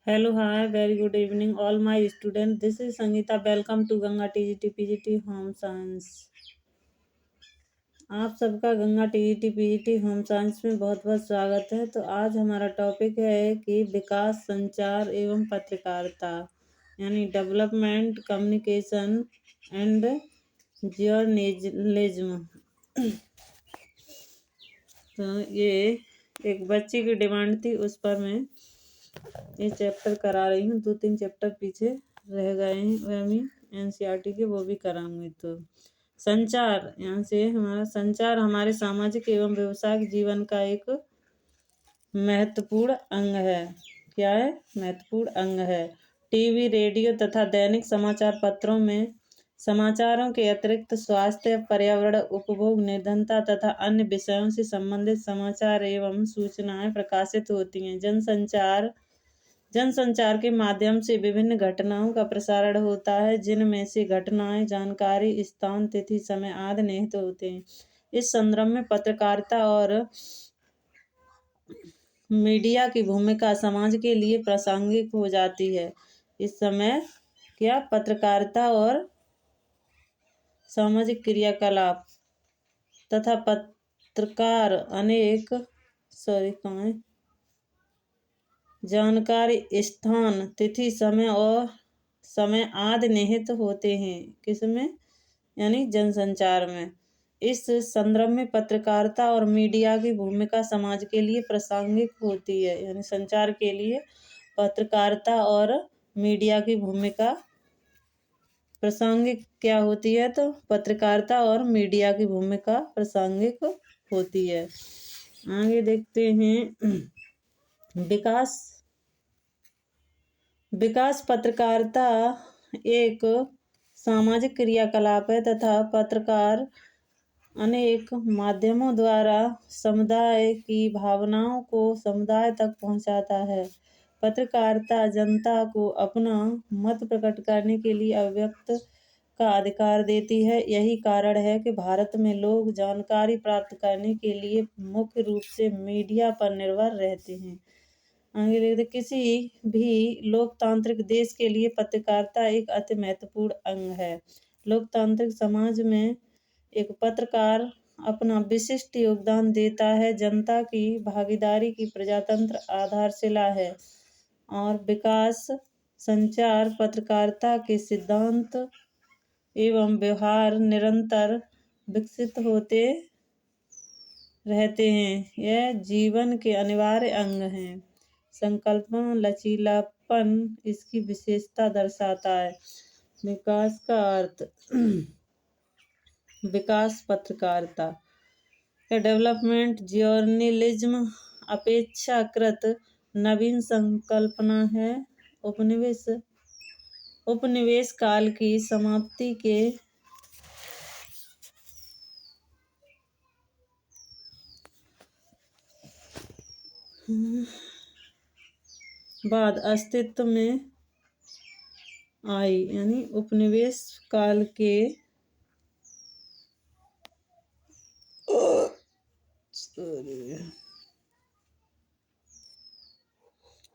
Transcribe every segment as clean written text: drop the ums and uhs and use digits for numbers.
Hello, hi, very good evening, all my students. This is Sangeeta. Welcome to Ganga TGT PGT home science. आप सबका Ganga TGT PGT home science में बहुत बहुत स्वागत है। तो आज हमारा टॉपिक है कि विकास, संचार एवं पत्रकारिता, यानी डेवलपमेंट, कम्युनिकेशन एंड जर्नलिज्म। तो ये एक बच्ची की डिमांड थी, उस पर मैं ये चैप्टर करा रही हूँ। 2-3 चैप्टर पीछे रह गए हैं, वह भी एनसीईआरटी के, वो भी कराऊंगी। तो संचार, यहाँ से हमारा संचार हमारे सामाजिक एवं व्यवसायिक जीवन का एक महत्वपूर्ण अंग है। क्या है? महत्वपूर्ण अंग है। टीवी, रेडियो तथा दैनिक समाचार पत्रों में समाचारों के अतिरिक्त स्वास्थ्य, पर्यावरण, उपभोग, निर्धनता तथा अन्य विषयों से संबंधित समाचार एवं सूचनाएं प्रकाशित होती हैं। जनसंचार के माध्यम से विभिन्न घटनाओं का प्रसारण होता है, जिनमें से घटनाएं, जानकारी, स्थान, तिथि, समय आदि निहित होते हैं। इस संदर्भ में पत्रकारिता और मीडिया की भूमिका समाज के लिए प्रासंगिक हो जाती है। इस समय क्या पत्रकारिता और सामाजिक क्रियाकलाप तथा पत्रकार अनेक जानकारी, स्थान, तिथि, समय आदि निहित होते हैं। किसमें? यानी जनसंचार में। इस संदर्भ में पत्रकारिता और मीडिया की भूमिका समाज के लिए प्रासंगिक होती है। यानी संचार के लिए पत्रकारिता और मीडिया की भूमिका प्रासंगिक क्या होती है? तो पत्रकारिता और मीडिया की भूमिका प्रासंगिक होती है। आगे देखते हैं। विकास पत्रकारिता एक सामाजिक क्रियाकलाप है तथा पत्रकार अनेक माध्यमों द्वारा समुदाय की भावनाओं को समुदाय तक पहुंचाता है। पत्रकारिता जनता को अपना मत प्रकट करने के लिए अभिव्यक्ति का अधिकार देती है। यही कारण है कि भारत में लोग जानकारी प्राप्त करने के लिए मुख्य रूप से मीडिया पर निर्भर रहते हैं। आगे देखते, किसी भी लोकतांत्रिक देश के लिए पत्रकारिता एक अति महत्वपूर्ण अंग है। लोकतांत्रिक समाज में एक पत्रकार अपना विशिष्ट योगदान देता है। जनता की भागीदारी की प्रजातंत्र आधारशिला है और विकास, संचार, पत्रकारिता के सिद्धांत एवं व्यवहार निरंतर विकसित होते रहते हैं। यह जीवन के अनिवार्य अंग हैं। संकल्पना, लचीलापन इसकी विशेषता दर्शाता है। विकास का अर्थ विकास पत्रकारिता का डेवलपमेंट जर्नलिज्म अपेक्षाकृत नवीन संकल्पना है। उपनिवेश काल की समाप्ति के बाद अस्तित्व में आई। यानी उपनिवेश काल के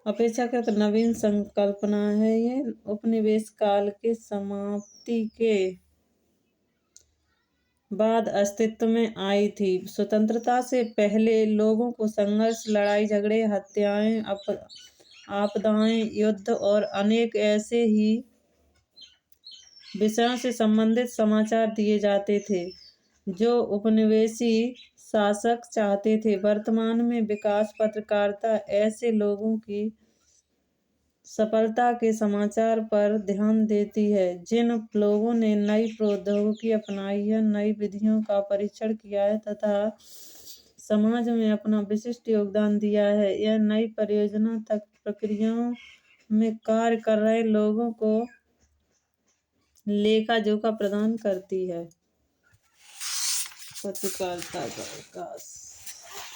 अपेक्षाकृत नवीन संकल्पना है। ये उपनिवेश काल के समाप्ति के बाद अस्तित्व में आई थी। स्वतंत्रता से पहले लोगों को संघर्ष, लड़ाई झगड़े, हत्याएं, आपदाएं, युद्ध और अनेक ऐसे ही विषयों से संबंधित समाचार दिए जाते थे जो उपनिवेशी शासक चाहते थे। वर्तमान में विकास पत्रकारिता ऐसे लोगों की सफलता के समाचार पर ध्यान देती है जिन लोगों ने नई प्रौद्योगिकी अपनाई है, नई विधियों का परीक्षण किया है तथा समाज में अपना विशिष्ट योगदान दिया है। यह नई परियोजना तक प्रक्रियाओं में कार्य कर रहे लोगों को लेखा जोखा प्रदान करती है। पत्रकारिता का विकास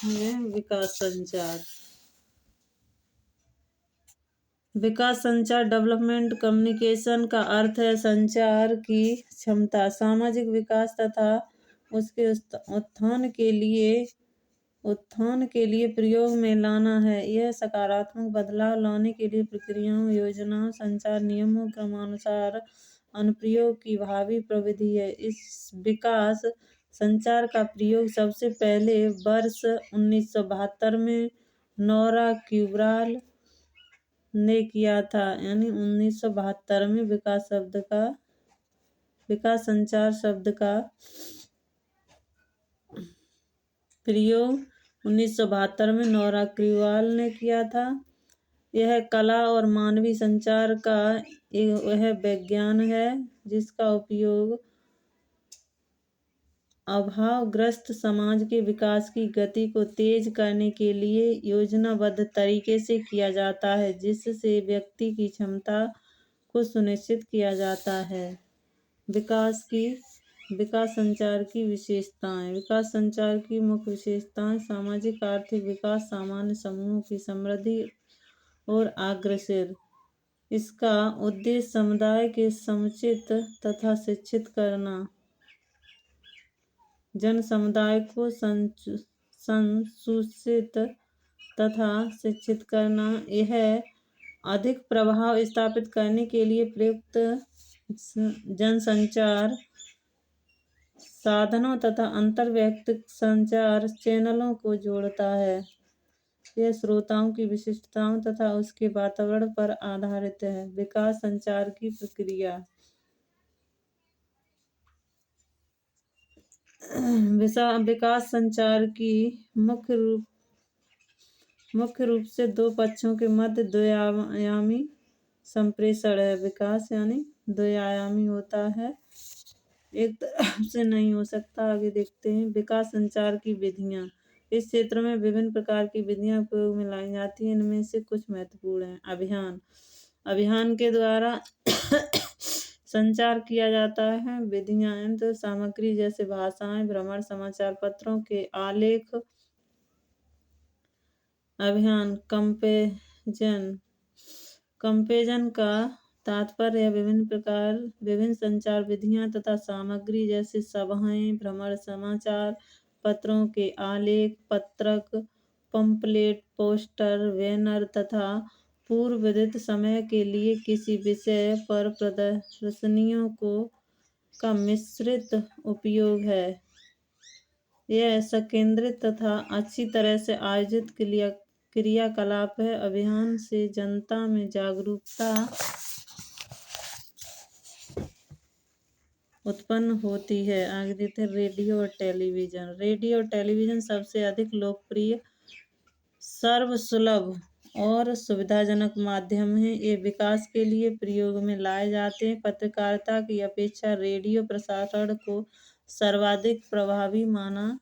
में विकास संचार डेवलपमेंट कम्युनिकेशन का अर्थ है संचार की क्षमता। सामाजिक विकास तथा उसके उत्थान के लिए उत्थान के लिए प्रयोग में लाना है। यह सकारात्मक बदलाव लाने के लिए प्रक्रियाओं, योजनाओं, संचार नियमों, क्रमानुसार अनुप्रयोग की भावी प्रविधि है। इस विकास संचार का प्रयोग सबसे पहले वर्ष 1972 में नोरा क्यूब्राल ने किया था। यानी 1972 में विकास संचार शब्द का प्रयोग 1972 में नोरा क्यूब्राल ने किया था। यह कला और मानवीय संचार का वह विज्ञान है जिसका उपयोग अभावग्रस्त समाज के विकास की गति को तेज करने के लिए योजनाबद्ध तरीके से किया जाता है, जिससे व्यक्ति की क्षमता को सुनिश्चित किया जाता है। विकास संचार की विशेषताएं। विकास संचार की मुख्य विशेषताएं: सामाजिक आर्थिक विकास, सामान्य समूहों की समृद्धि और अग्रसर। इसका उद्देश्य समुदाय के समुचित तथा शिक्षित करना, जन समुदाय को संसूचित तथा शिक्षित करना। यह अधिक प्रभाव स्थापित करने के लिए प्रयुक्त जनसंचार साधनों तथा अंतर-वैयक्तिक संचार चैनलों को जोड़ता है। यह श्रोताओं की विशिष्टताओं तथा उसके वातावरण पर आधारित है। विकास संचार की प्रक्रिया। विकास संचार की मुख्य रूप से दो पक्षों के मध्य द्वयायामी संप्रेषण है। विकास यानी द्वयायामी होता है, एक तरफ से नहीं हो सकता। आगे देखते हैं विकास संचार की विधियां। इस क्षेत्र में विभिन्न प्रकार की विधियां उपयोग में लाई जाती हैं। इनमें से कुछ महत्वपूर्ण हैं। अभियान के द्वारा संचार किया जाता है। विधियां तो सामग्री जैसे भाषाएं, भ्रमण, समाचार पत्रों के आलेख। अभियान कंपेजन का तात्पर्य विभिन्न संचार विधियां तथा सामग्री जैसे सभाएं, भ्रमण, समाचार पत्रों के आलेख, पत्रक, पंपलेट, पोस्टर, बैनर तथा पूर्व विदित समय के लिए किसी विषय पर प्रदर्शनियों का मिश्रित उपयोग है। यह संकेंद्रित तथा अच्छी तरह से आयोजित क्रियाकलाप है। अभियान से जनता में जागरूकता उत्पन्न होती है। आगे देखते हैं रेडियो और टेलीविजन। रेडियो और टेलीविजन सबसे अधिक लोकप्रिय, सर्वसुलभ और सुविधाजनक माध्यम है। ये विकास के लिए प्रयोग में लाए जाते हैं। पत्रकारिता की अपेक्षा रेडियो प्रसारण को सर्वाधिक प्रभावी माना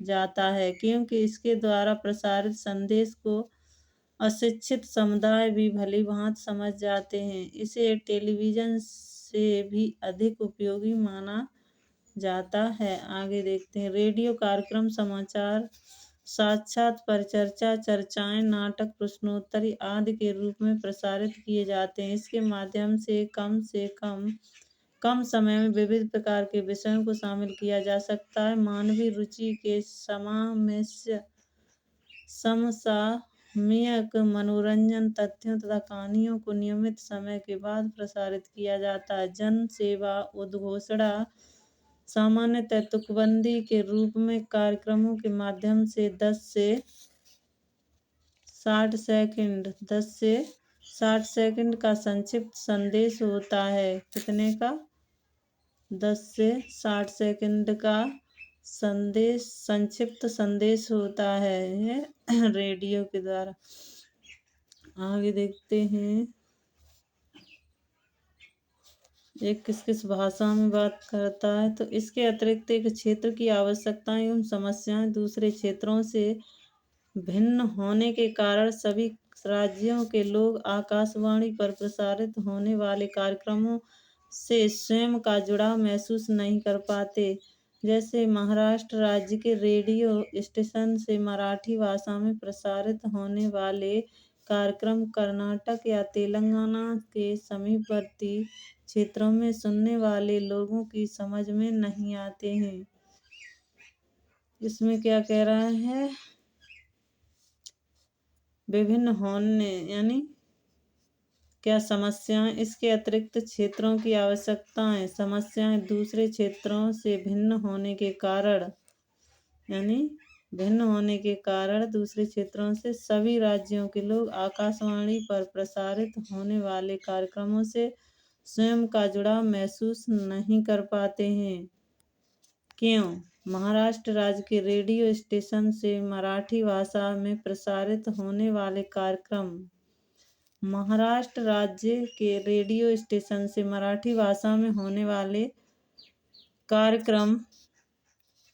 जाता है, क्योंकि इसके द्वारा प्रसारित संदेश को अशिक्षित समुदाय भी भली भांति समझ जाते हैं। इसे टेलीविजन से भी अधिक उपयोगी माना जाता है। आगे देखते हैं रेडियो कार्यक्रम समाचार, साक्षात परिचर्चा, चर्चाएं, नाटक, प्रश्नोत्तरी आदि के रूप में प्रसारित किए जाते हैं। इसके माध्यम से कम समय में विविध प्रकार के विषयों को शामिल किया जा सकता है। मानवीय रुचि के समसामयिक मनोरंजन तथ्यों तथा कहानियों को नियमित समय के बाद प्रसारित किया जाता है। जन सेवा उद्घोषणा सामान्यतः तुकबंदी के रूप में कार्यक्रमों के माध्यम से 10 से 60 सेकंड का संक्षिप्त संदेश होता है। कितने का? 10 से 60 सेकंड का संक्षिप्त संदेश होता है रेडियो के द्वारा। आगे देखते हैं ये किस किस भाषा में बात करता है। तो इसके अतिरिक्त एक क्षेत्र की आवश्यकताएं एवं समस्याएं दूसरे क्षेत्रों से भिन्न होने के कारण सभी राज्यों के लोग आकाशवाणी पर प्रसारित होने वाले कार्यक्रमों से स्वयं का जुड़ाव महसूस नहीं कर पाते। जैसे महाराष्ट्र राज्य के रेडियो स्टेशन से मराठी भाषा में प्रसारित होने वाले कार्यक्रम कर्नाटक या तेलंगाना के समीपवर्ती क्षेत्रों में सुनने वाले लोगों की समझ में नहीं आते हैं। इसमें क्या कह रहा है, विभिन्न होने यानी क्या समस्याएं, इसके अतिरिक्त क्षेत्रों की आवश्यकताएं, समस्याएं दूसरे क्षेत्रों से भिन्न होने के कारण यानी भिन्न होने के कारण दूसरे क्षेत्रों से सभी राज्यों के लोग आकाशवाणी पर प्रसारित होने वाले कार्यक्रमों से स्वयं का जुड़ाव महसूस नहीं कर पाते हैं। क्यों? महाराष्ट्र राज्य के रेडियो स्टेशन से मराठी भाषा में प्रसारित होने वाले कार्यक्रम महाराष्ट्र राज्य के रेडियो स्टेशन से मराठी भाषा में होने वाले कार्यक्रम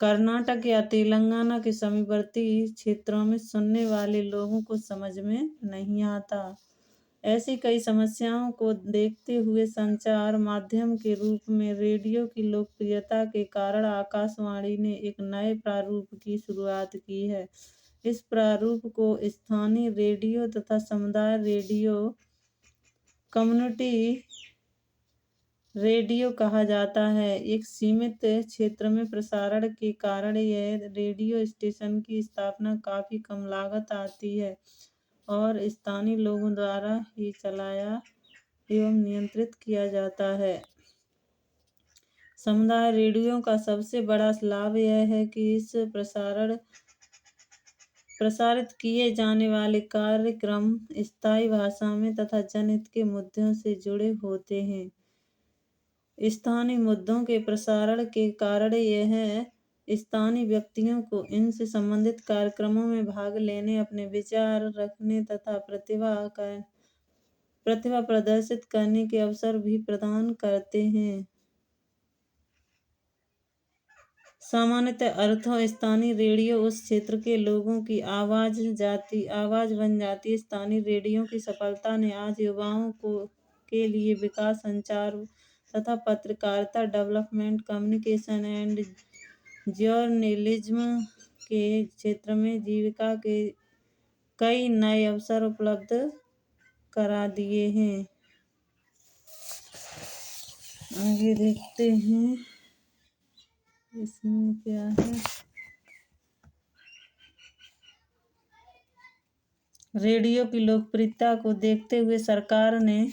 कर्नाटक या तेलंगाना के समीपवर्ती क्षेत्रों में सुनने वाले लोगों को समझ में नहीं आता। ऐसी कई समस्याओं को देखते हुए संचार माध्यम के रूप में रेडियो की लोकप्रियता के कारण आकाशवाणी ने एक नए प्रारूप की शुरुआत की है। इस प्रारूप को स्थानीय रेडियो तथा समुदाय रेडियो, कम्युनिटी रेडियो कहा जाता है। एक सीमित क्षेत्र में प्रसारण के कारण यह रेडियो स्टेशन की स्थापना काफी कम लागत आती है और स्थानीय लोगों द्वारा ही चलाया एवं नियंत्रित किया जाता है। समुदाय रेडियो का सबसे बड़ा लाभ यह है कि इस प्रसारित किए जाने वाले कार्यक्रम स्थायी भाषा में तथा जनहित के मुद्दों से जुड़े होते हैं। स्थानीय मुद्दों के प्रसारण के कारण यह स्थानीय व्यक्तियों को इनसे संबंधित कार्यक्रमों में भाग लेने, अपने विचार रखने तथा प्रतिभा प्रदर्शित करने के अवसर भी प्रदान करते हैं। सामान्यतः अर्थों स्थानीय रेडियो उस क्षेत्र के लोगों की आवाज बन जाती है। स्थानीय रेडियो की सफलता ने आज युवाओं के लिए विकास, संचार तथा पत्रकारिता, डेवलपमेंट, कम्युनिकेशन एंड जर्नलिज्म के क्षेत्र में जीविका के कई नए अवसर उपलब्ध करा दिए हैं। आगे देखते हैं इसमें क्या है। रेडियो की लोकप्रियता को देखते हुए सरकार ने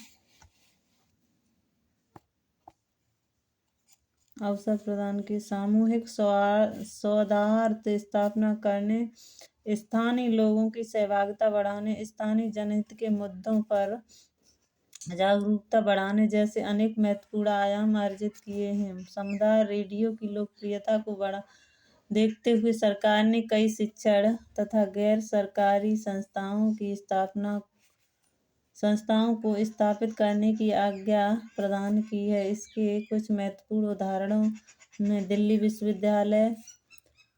अवसर प्रदान किए। सामूहिक सौहार्द स्थापना करने, स्थानीय लोगों की सहभागिता बढ़ाने, स्थानीय जनहित के मुद्दों पर जागरूकता बढ़ाने जैसे अनेक महत्वपूर्ण आयाम अर्जित किए हैं। समुदाय रेडियो की लोकप्रियता को देखते हुए सरकार ने कई शिक्षण तथा गैर सरकारी संस्थाओं को स्थापित करने की आज्ञा प्रदान की है। इसके कुछ महत्वपूर्ण उदाहरणों में दिल्ली विश्वविद्यालय,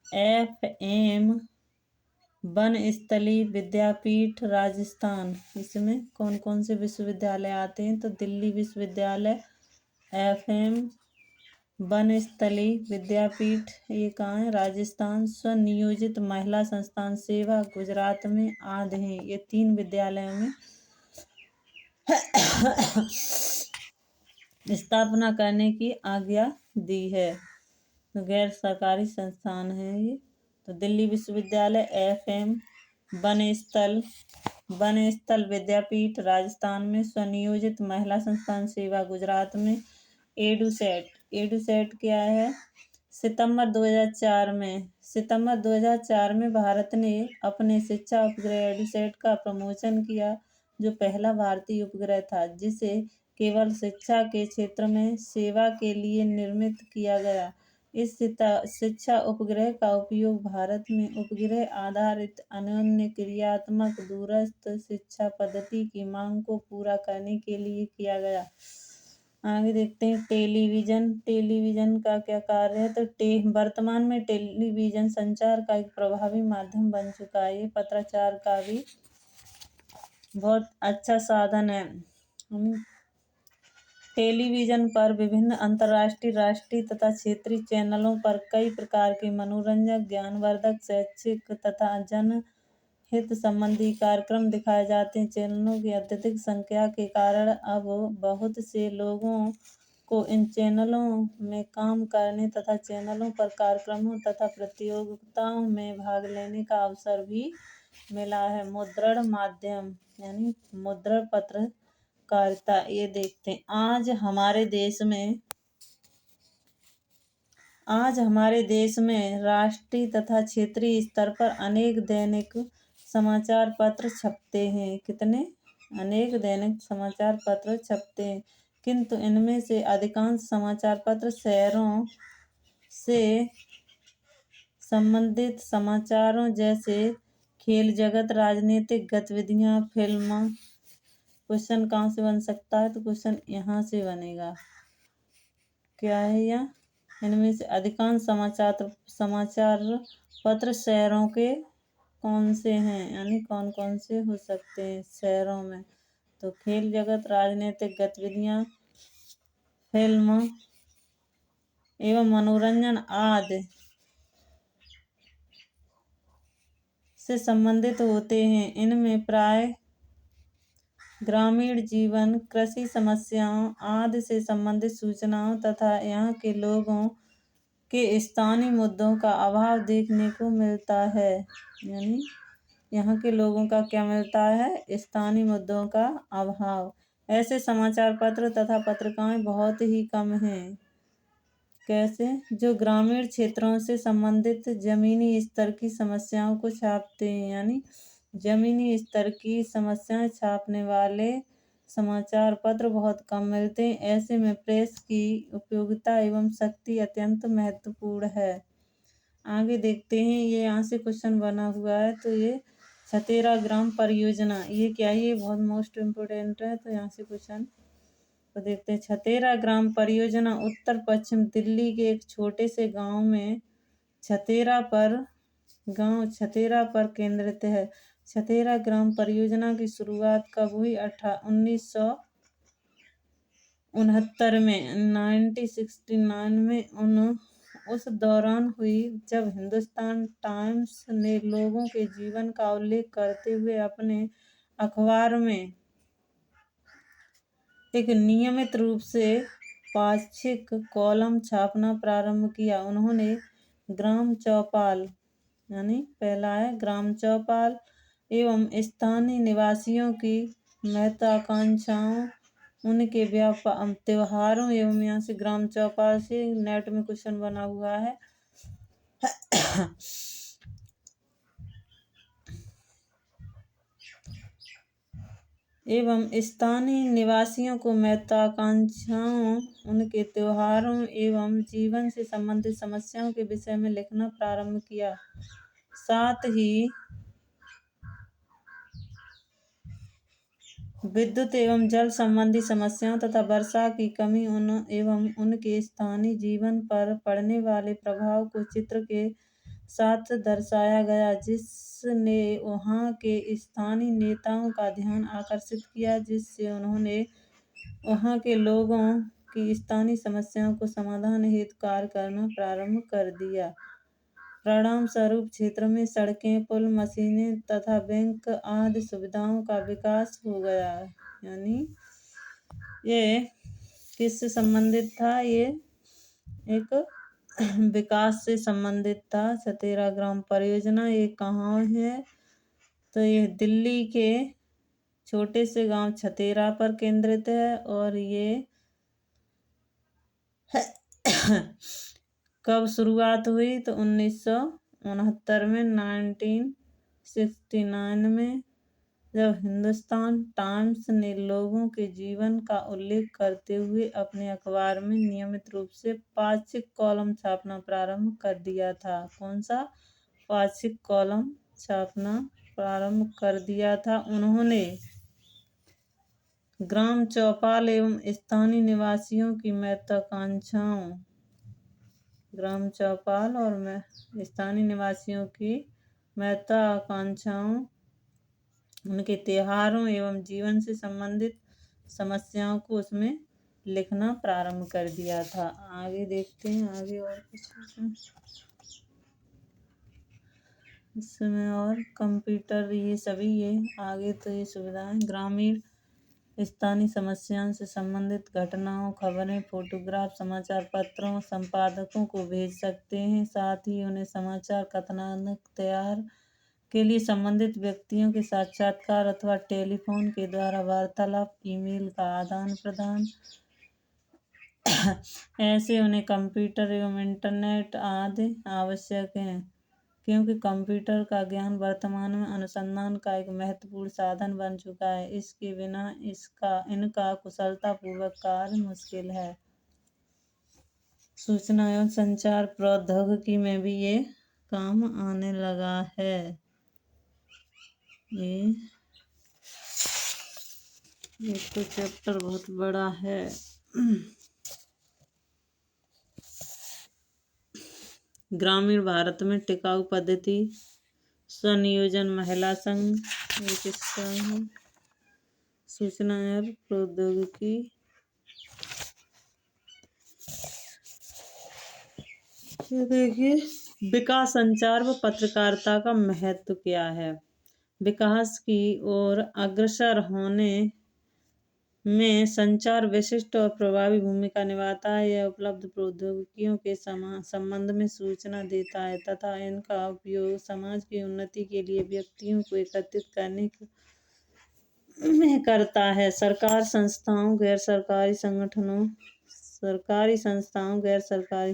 FM बनस्थली विद्यापीठ राजस्थान। इसमें कौन कौन से विश्वविद्यालय आते हैं तो दिल्ली विश्वविद्यालय, FM बनस्थली विद्यापीठ ये कहाँ है, राजस्थान। स्वनियोजित महिला संस्थान सेवा गुजरात में आदि हैं। ये 3 विद्यालयों में स्थापना करने की आज्ञा दी है। तो गैर सरकारी संस्थान है ये। तो दिल्ली विश्वविद्यालय, FM बनस्थल विद्यापीठ राजस्थान में, स्वनियोजित महिला संस्थान सेवा गुजरात में। एडुसेट क्या है, सितंबर 2004 में भारत ने अपने शिक्षा उपग्रह एडुसेट का प्रमोशन किया, जो पहला भारतीय उपग्रह था जिसे केवल शिक्षा के क्षेत्र में सेवा के लिए निर्मित किया गया। इस शिक्षा उपग्रह का उपयोग भारत में उपग्रह आधारित अनन्य क्रियात्मक दूरस्थ शिक्षा पद्धति की मांग को पूरा करने के लिए किया गया। आगे देखते हैं टेलीविजन का क्या कार्य है। तो वर्तमान में टेलीविजन संचार का एक प्रभावी माध्यम बन चुका है। ये पत्राचार का भी बहुत अच्छा साधन है। टेलीविजन पर विभिन्न अंतर्राष्ट्रीय, राष्ट्रीय तथा क्षेत्रीय चैनलों पर कई प्रकार के मनोरंजक, ज्ञानवर्धक, शैक्षिक तथा जनहित संबंधी कार्यक्रम दिखाए जाते हैं। चैनलों की अत्यधिक संख्या के कारण अब बहुत से लोगों को इन चैनलों में काम करने तथा चैनलों पर कार्यक्रमों तथा प्रतियोगिताओं में भाग लेने का अवसर भी मिला है। मुद्रण माध्यम यानी मुद्रण पत्रकारिता, ये देखते हैं। आज हमारे देश में राष्ट्रीय तथा क्षेत्रीय स्तर पर अनेक दैनिक समाचार पत्र छपते हैं। कितने? अनेक दैनिक समाचार पत्र छपते हैं, किंतु इनमें से अधिकांश समाचार पत्र शहरों से संबंधित समाचारों जैसे खेल जगत, राजनीतिक गतिविधियां, फिल्म। क्वेश्चन कहाँ से बन सकता है? तो क्वेश्चन यहाँ से बनेगा। क्या है यह? इनमें से अधिकांश समाचार पत्र शहरों के कौन से हैं, यानी कौन कौन से हो सकते हैं शहरों में? तो खेल जगत, राजनीतिक गतिविधियां, फिल्म एवं मनोरंजन आदि से संबंधित होते हैं। इनमें प्राय ग्रामीण जीवन, कृषि समस्याओं आदि से संबंधित सूचनाओं तथा यहाँ के लोगों के स्थानीय मुद्दों का अभाव देखने को मिलता है। यानी यहाँ के लोगों का क्या मिलता है? स्थानीय मुद्दों का अभाव। ऐसे समाचार पत्र तथा पत्रिकाएं बहुत ही कम हैं। कैसे? जो ग्रामीण क्षेत्रों से संबंधित जमीनी स्तर की समस्याओं को छापते हैं, यानी जमीनी स्तर की समस्याएं छापने वाले समाचार पत्र बहुत कम मिलते हैं। ऐसे में प्रेस की उपयोगिता एवं शक्ति अत्यंत महत्वपूर्ण है। आगे देखते हैं, ये यहाँ से क्वेश्चन बना हुआ है। तो ये छतेरा ग्राम परियोजना, ये क्या है? ये बहुत मोस्ट इम्पोर्टेंट है। तो यहाँ से क्वेश्चन तो देखते हैं। छतेरा ग्राम परियोजना उत्तर पश्चिम दिल्ली के एक छोटे से गांव में छतेरा पर केंद्रित है। छतेरा ग्राम परियोजना की शुरुआत कब हुई? 1969 में, 1969 में उस दौरान हुई जब हिंदुस्तान टाइम्स ने लोगों के जीवन का उल्लेख करते हुए अपने अखबार में एक नियमित रूप से पाक्षिक कॉलम छापना प्रारंभ किया। उन्होंने ग्राम चौपाल, यानी पहला है ग्राम चौपाल एवं स्थानीय निवासियों की महत्वाकांक्षाओं, उनके त्योहारों एवं यहाँ से ग्राम चौपाल से नेट में क्वेश्चन बना हुआ है। एवं स्थानीय निवासियों को महत्वाकांक्षाओं, उनके त्योहारों एवं जीवन से संबंधित समस्याओं के विषय में लिखना प्रारंभ किया। साथ ही विद्युत एवं जल संबंधी समस्याओं तथा वर्षा की कमी एवं उनके स्थानीय जीवन पर पड़ने वाले प्रभाव को चित्र के साथ दर्शाया गया, जिसने वहाँ के स्थानीय नेताओं का ध्यान आकर्षित किया, जिससे उन्होंने वहाँ के लोगों की स्थानीय समस्याओं को समाधान हेतु कार्य करना प्रारंभ कर दिया। परिणाम स्वरूप क्षेत्र में सड़कें, पुल, मशीनें तथा बैंक आदि सुविधाओं का विकास हो गया। यानी ये किससे संबंधित था? ये एक विकास से संबंधित था। छतेरा ग्राम परियोजना ये कहाँ है? तो ये दिल्ली के छोटे से गांव छतेरा पर केंद्रित है। और ये कब शुरुआत हुई? तो 1969 में, 1969 में, जब हिंदुस्तान टाइम्स ने लोगों के जीवन का उल्लेख करते हुए अपने अखबार में नियमित रूप से पाक्षिक कॉलम छापना प्रारंभ कर दिया था। कौन सा? पाक्षिक कॉलम छापना प्रारंभ कर दिया था। उन्होंने ग्राम चौपाल एवं स्थानीय निवासियों की महत्वाकांक्षाओं, ग्राम चौपाल और स्थानीय निवासियों की महत्वाकांक्षाओं, उनके त्योहारों एवं जीवन से संबंधित समस्याओं को उसमें लिखना प्रारंभ कर दिया था। आगे देखते हैं, आगे और कुछ इसमें और कंप्यूटर, ये सभी ये आगे तो ये सुविधाएं। ग्रामीण स्थानीय समस्याओं से संबंधित घटनाओं, खबरें, फोटोग्राफ समाचार पत्रों संपादकों को भेज सकते हैं। साथ ही उन्हें समाचार कथनानक तैयार के लिए संबंधित व्यक्तियों के साक्षात्कार अथवा टेलीफोन के द्वारा वार्तालाप, ईमेल का आदान प्रदान, ऐसे उन्हें कंप्यूटर एवं इंटरनेट आदि आवश्यक हैं, क्योंकि कंप्यूटर का ज्ञान वर्तमान में अनुसंधान का एक महत्वपूर्ण साधन बन चुका है। इसके बिना इनका कुशलतापूर्वक कार्य मुश्किल है। सूचना एवं संचार प्रौद्योगिकी में भी ये काम आने लगा है। ये तो चैप्टर बहुत बड़ा है। ग्रामीण भारत में टिकाऊ पद्धति स्वनियोजन महिला संघ एक हिस्सा है। सूचना एवं प्रौद्योगिकी देखिए, विकास संचार व पत्रकारिता का महत्व क्या है। विकास की ओर अग्रसर होने में संचार विशिष्ट और प्रभावी भूमिका निभाता है। यह उपलब्ध प्रौद्योगिकियों के संबंध में सूचना देता है तथा इनका उपयोग समाज की उन्नति के लिए व्यक्तियों को एकत्रित करने में करता है। सरकारी संस्थाओं, गैर सरकारी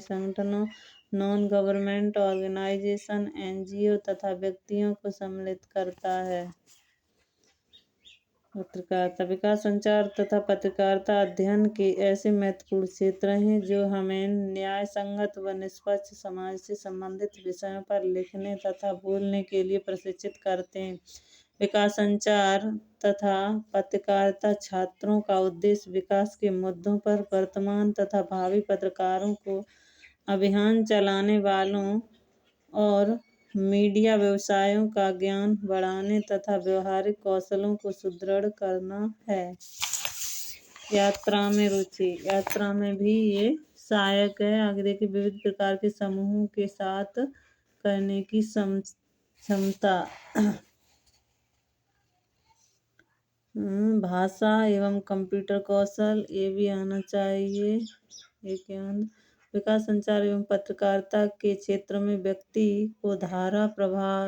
संगठनों, नॉन गवर्नमेंट ऑर्गेनाइजेशन, एनजीओ तथा व्यक्तियों को सम्मिलित करता है। पत्रकारिता, विकास संचार तथा पत्रकारिता अध्ययन के ऐसे महत्वपूर्ण क्षेत्र हैं जो हमें न्याय संगत व निष्पक्ष समाज से संबंधित विषयों पर लिखने तथा बोलने के लिए प्रशिक्षित करते हैं। विकास संचार तथा पत्रकारिता छात्रों का उद्देश्य विकास के मुद्दों पर वर्तमान तथा भावी पत्रकारों को, अभियान चलाने वालों और मीडिया व्यवसायों का ज्ञान बढ़ाने तथा व्यवहारिक कौशलों को सुदृढ़ करना है। यात्रा में रुचि, यात्रा में भी ये सहायक है। आगे देखिए, विविध प्रकार के समूहों के साथ करने की क्षमता, भाषा एवं कंप्यूटर कौशल ये भी आना चाहिए। विकास संचार एवं पत्रकारिता के क्षेत्र में व्यक्ति को धारा प्रवाह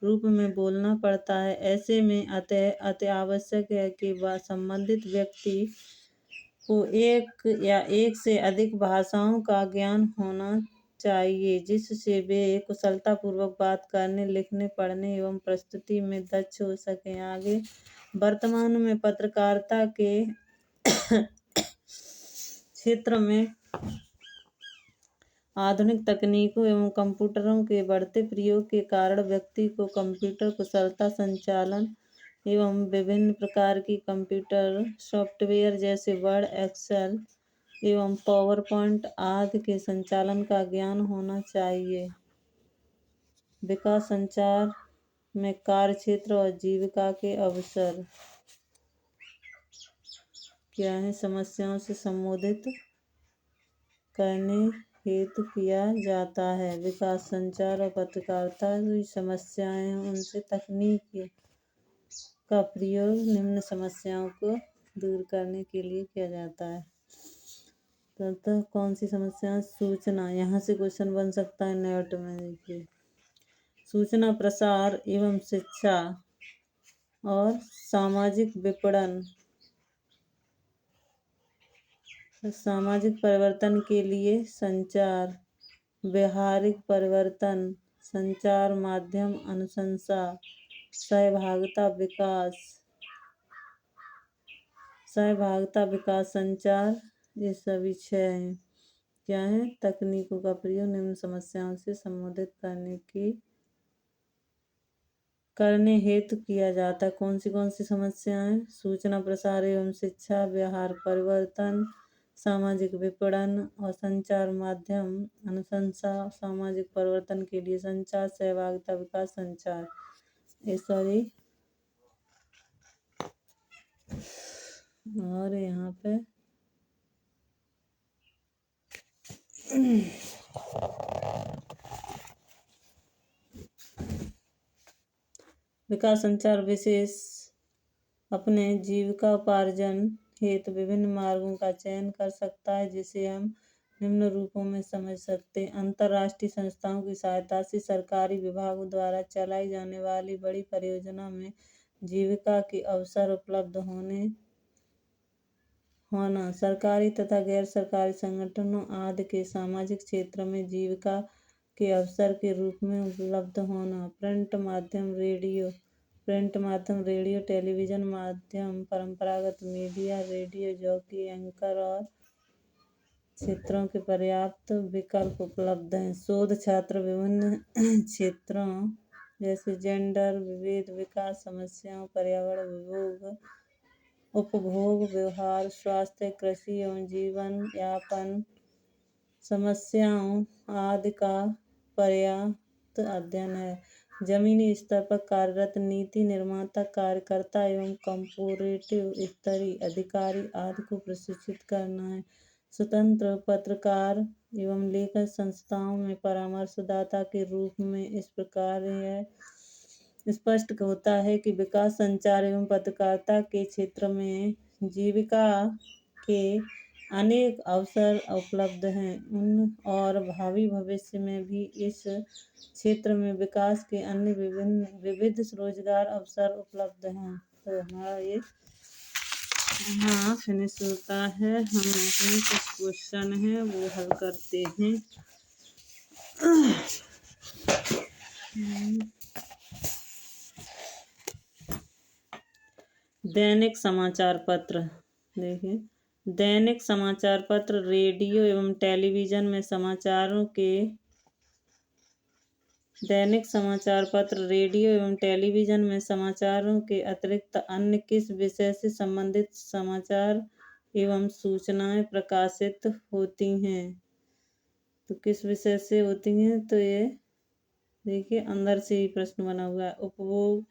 रूप में बोलना पड़ता है। ऐसे में अति आवश्यक है कि वह संबंधित व्यक्ति को एक या एक से अधिक भाषाओं का ज्ञान होना चाहिए, जिससे वे कुशलतापूर्वक बात करने, लिखने, पढ़ने एवं प्रस्तुति में दक्ष हो सकें। आगे, वर्तमान में पत्रकारिता के क्षेत्र में आधुनिक तकनीकों एवं कंप्यूटरों के बढ़ते प्रयोग के कारण व्यक्ति को कंप्यूटर कुशलता, संचालन एवं विभिन्न प्रकार की कंप्यूटर सॉफ्टवेयर जैसे वर्ड, एक्सेल एवं पावर पॉइंट आदि के संचालन का ज्ञान होना चाहिए। विकास संचार में कार्य क्षेत्र और जीविका के अवसर क्या है, समस्याओं से संबोधित करने हेतु किया जाता है। विकास संचार और पत्रकारिता की समस्याएं, उनसे तकनीक का प्रयोग निम्न समस्याओं को दूर करने के लिए किया जाता है। तो कौन सी समस्या? सूचना, यहाँ से क्वेश्चन बन सकता है नेट में। देखिए, सूचना प्रसार एवं शिक्षा और सामाजिक विपणन, सामाजिक परिवर्तन के लिए संचार, व्यवहारिक परिवर्तन, संचार माध्यम अनुशंसा, सहभागिता विकास संचार, ये सभी 6 हैं। क्या है? तकनीकों का प्रयोग निम्न समस्याओं से संबोधित करने हेतु किया जाता है। कौन सी समस्याएं? सूचना प्रसार एवं शिक्षा, व्यवहार परिवर्तन, सामाजिक विपणन और संचार माध्यम अनुशंसा, सामाजिक परिवर्तन के लिए संचार, सहभागिता विकास संचार, ये सॉरी। और यहाँ पे विकास संचार विशेष अपने जीविकोपार्जन हेतु विभिन्न मार्गों का चयन कर सकता है, जिसे हम निम्न रूपों में समझ सकते हैं। अंतर्राष्ट्रीय संस्थाओं की सहायता से सरकारी विभागों द्वारा चलाई जाने वाली बड़ी परियोजना में जीविका के अवसर उपलब्ध होना, सरकारी तथा गैर सरकारी संगठनों आदि के सामाजिक क्षेत्र में जीविका के अवसर के रूप में उपलब्ध होना, प्रिंट माध्यम, रेडियो, टेलीविजन माध्यम, परंपरागत मीडिया, रेडियो जॉकी, एंकर और क्षेत्रों के पर्याप्त विकल्प उपलब्ध हैं। शोध छात्र विभिन्न क्षेत्रों जैसे जेंडर, विविध विकास समस्याओं, पर्यावरण, उपभोग, व्यवहार, स्वास्थ्य, कृषि एवं जीवन यापन समस्याओं आदि का पर्याप्त अध्ययन है। जमीनी स्तर पर कार्यरत नीति निर्माता, कार्यकर्ता एवं कॉर्पोरेटिव स्तरीय अधिकारी आदि को प्रशिक्षित करना है। स्वतंत्र पत्रकार एवं लेखक संस्थाओं में परामर्शदाता के रूप में इस प्रकार यह स्पष्ट होता है कि विकास, संचार एवं पत्रकारिता के क्षेत्र में जीविका के अनेक अवसर उपलब्ध हैं और भावी भविष्य में भी इस क्षेत्र में विकास के अन्य विविध रोजगार अवसर उपलब्ध हैं। तो हमारा ये फिनिश होता है। हम अपने कुछ क्वेश्चन है वो हल करते हैं। दैनिक समाचार पत्र देखिए, दैनिक समाचार पत्र रेडियो एवं टेलीविजन में समाचारों के अतिरिक्त अन्य किस विषय से संबंधित समाचार एवं सूचनाएं प्रकाशित होती हैं? तो किस विषय से होती हैं? तो ये देखिए अंदर से ही प्रश्न बना हुआ है। उपभोग,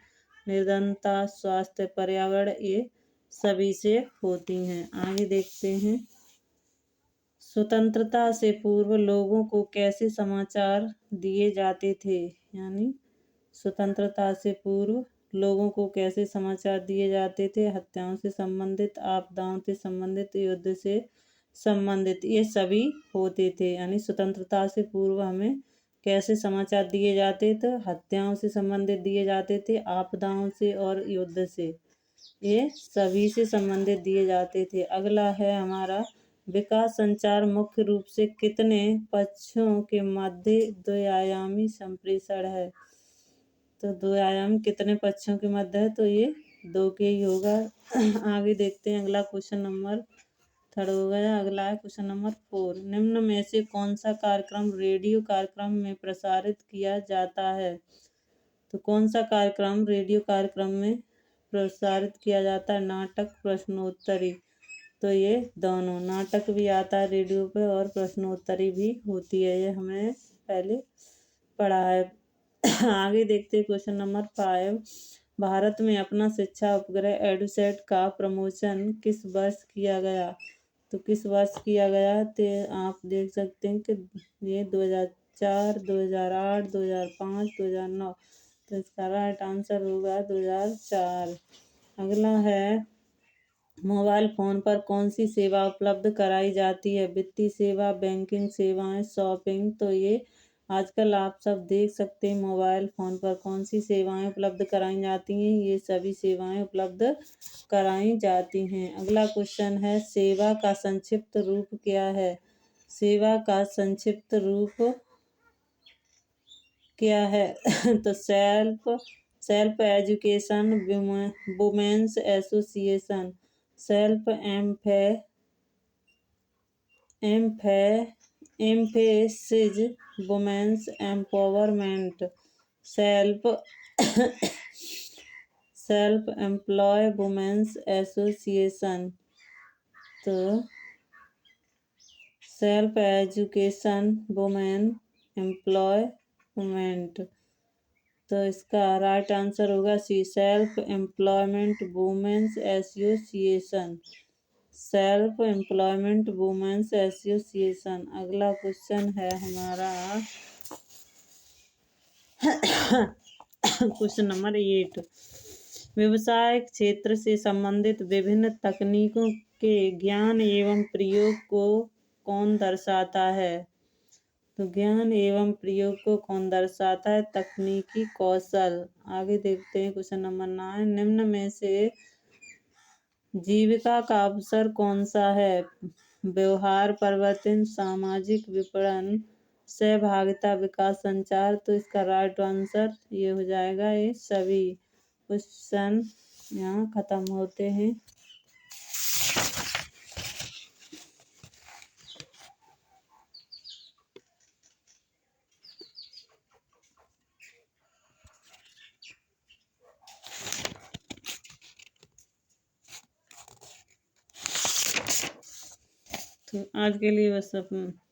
निर्धनता, स्वास्थ्य, पर्यावरण, ये सभी से होती हैं। आगे देखते हैं। स्वतंत्रता से पूर्व लोगों को कैसे समाचार दिए जाते थे? यानी स्वतंत्रता से पूर्व लोगों को कैसे समाचार दिए जाते थे? हत्याओं से संबंधित, आपदाओं से संबंधित, युद्ध से संबंधित, ये सभी होते थे। यानी स्वतंत्रता से पूर्व हमें कैसे समाचार दिए जाते थे? हत्याओं से संबंधित दिए जाते थे, आपदाओं से और युद्ध से, ये सभी से संबंधित दिए जाते थे। अगला है हमारा विकास संचार मुख्य रूप से कितने पक्षों के मध्य द्विआयामी संप्रेषण है? तो द्विआयामी कितने पक्षों के मध्य है? तो ये 2 के ही होगा। आगे देखते हैं। अगला क्वेश्चन नंबर 3 हो गया। अगला है क्वेश्चन नंबर 4। निम्न में से कौन सा कार्यक्रम रेडियो कार्यक्रम में प्रसारित किया जाता है? तो कौन सा कार्यक्रम रेडियो कार्यक्रम में प्रसारित किया जाता है? नाटक, प्रश्नोत्तरी। तो ये दोनों, नाटक भी आता है रेडियो पे और प्रश्नोत्तरी भी होती है। ये हमें पहले पढ़ा है। आगे देखते हैं क्वेश्चन नंबर 5। भारत में अपना शिक्षा उपग्रह एडुसैट का प्रमोशन किस वर्ष किया गया? तो किस वर्ष किया गया? तो आप देख सकते हैं कि ये 2004, 2008, 2005, 2009। तो इसका राइट आंसर होगा 2004। अगला है मोबाइल फोन पर कौन सी सेवा उपलब्ध कराई जाती है? वित्तीय सेवा, बैंकिंग सेवाएं, शॉपिंग। तो ये आजकल आप सब देख सकते हैं मोबाइल फोन पर कौन सी सेवाएं उपलब्ध कराई जाती हैं। ये सभी सेवाएं उपलब्ध कराई जाती हैं। अगला क्वेश्चन है सेवा का संक्षिप्त रूप क्या है? सेवा का संक्षिप्त रूप क्या है? तो self education women's association, self emphasis women's empowerment, self employ women's association. तो सेल्फ एजुकेशन वुमेन एम्प्लॉयमेंट। तो इसका राइट आंसर होगा C, self employment women's association, self employment women's association. अगला क्वेश्चन है हमारा क्वेश्चन नंबर 8। व्यवसाय क्षेत्र से संबंधित विभिन्न तकनीकों के ज्ञान एवं प्रयोग को कौन दर्शाता है? तो ज्ञान एवं प्रयोग को कौन दर्शाता है? तकनीकी कौशल। आगे देखते हैं क्वेश्चन नंबर 9। निम्न में से जीविका का अवसर कौन सा है? व्यवहार परिवर्तन, सामाजिक विपणन, सहभागिता, विकास, संचार। तो इसका राइट आंसर ये हो जाएगा, ये सभी। क्वेश्चन यहाँ खत्म होते हैं। तो आज के लिए बस अपना